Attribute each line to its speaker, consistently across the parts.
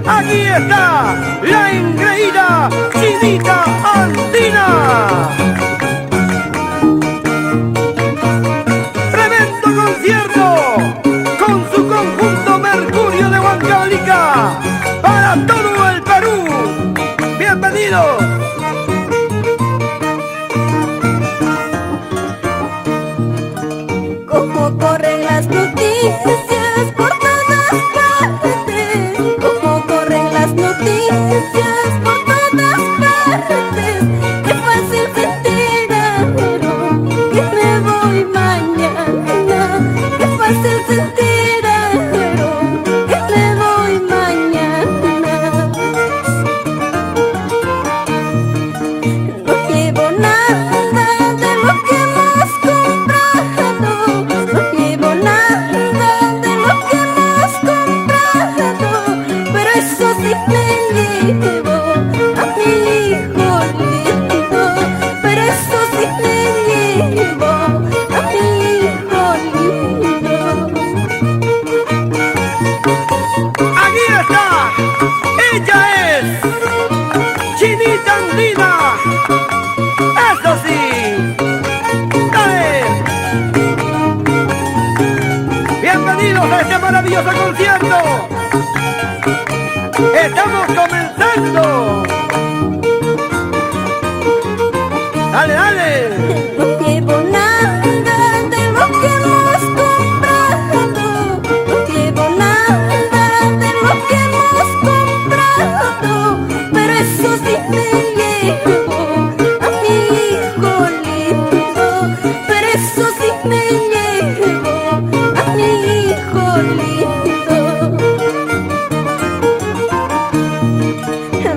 Speaker 1: Aquí está la engreída Chinita Andina. Tremendo concierto con su conjunto Mercurio de Huancavelica para todo el Perú. Bienvenidos.
Speaker 2: Como corren las noticias por todas partes, como corren las noticias por todas partes, qué fácil se enteraron que me voy mañana, qué fácil se enteraron que me voy mañana. No llevo nada de lo que hemos comprado, no llevo nada de lo que hemos comprado, pero eso sí me llevo a mi hijo lindo, pero eso sí me llevo a mi hijo lindo.
Speaker 1: Aquí está, ella es Chinita Andina. Eso sí, dale. Bienvenidos a este maravilloso concierto. Estamos comenzando. Dale, dale.
Speaker 2: No llevo nada de lo que hemos comprado, no llevo nada de lo que hemos comprado, pero eso sí me llevo a mi hijo lindo, pero eso sí me llevo a mi hijo lindo.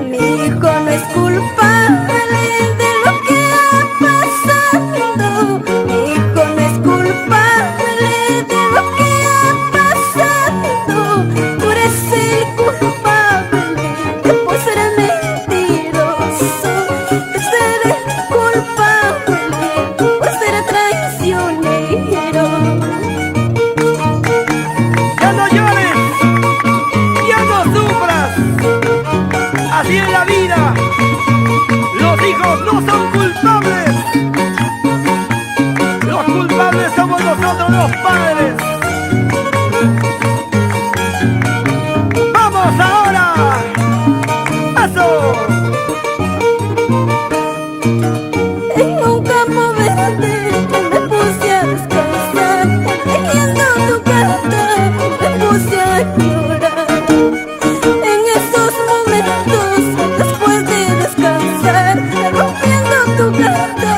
Speaker 2: Mi hijo no es culpable de lo que ha pasado, mi hijo no es culpable de lo que ha pasado, tú eres el culpable por ser mentiroso, tú eres el culpable por ser traicionero.
Speaker 1: Ya no llores, ya no sufras. Así es la vida. Los hijos no son culpables. Los culpables somos nosotros los padres. ¡Vamos ahora! ¡Eso!
Speaker 2: En un campo verde me puse a descansar, leyendo tu carta me puse a llorar. En esos momentos, después de descansar, rompiendo tu carta,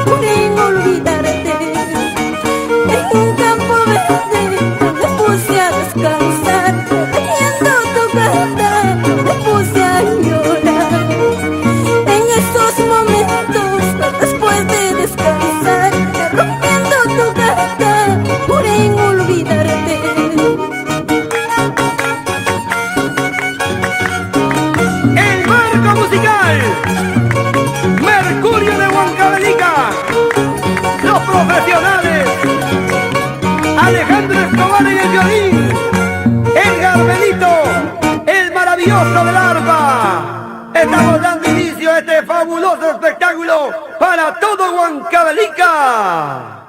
Speaker 2: pude olvidarte. En un campo verde me puse a descansar, leyendo tu carta me puse a llorar. En esos momentos, después de descansar, rompiendo tu carta, pude olvidarte.
Speaker 1: El marco musical Mercurio de Huancavelica. Los profesionales Alejandro Escobar en el violín, Edgar Benito, el maravilloso del arpa. Estamos dando inicio a este fabuloso espectáculo para todo Huancavelica.